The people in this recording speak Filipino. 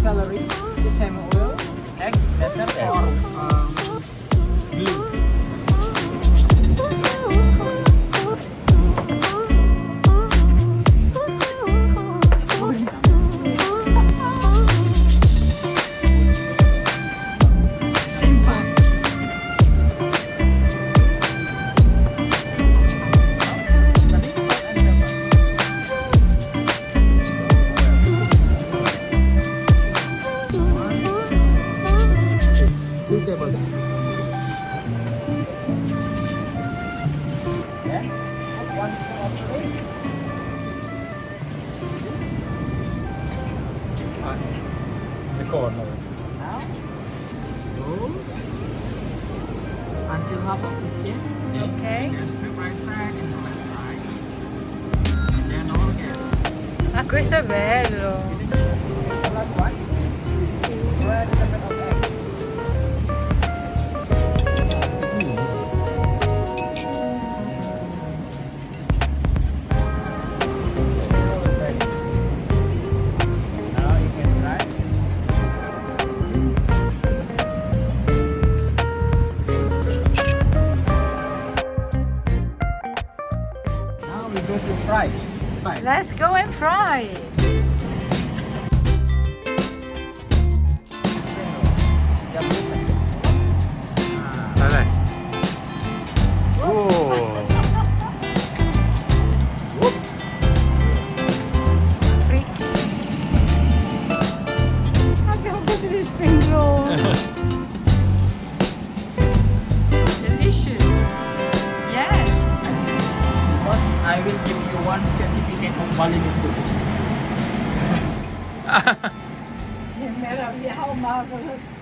celery, sesame oil, egg, letter, or glue. The corner. Now, go until half of the skin. Okay. Then flip right side and the left side. And then all again. Ah, questo è bello. The last one. Red lemon of egg. Now you can try. Now we go to fry. Fry. Let's go and fry. Dale. Oh. Fritti. Abbiamo fatto gli spring roll. Delicious. Yes. Because I will give you one certificate of Balinese cooking. Che meraviglia, how marvelous.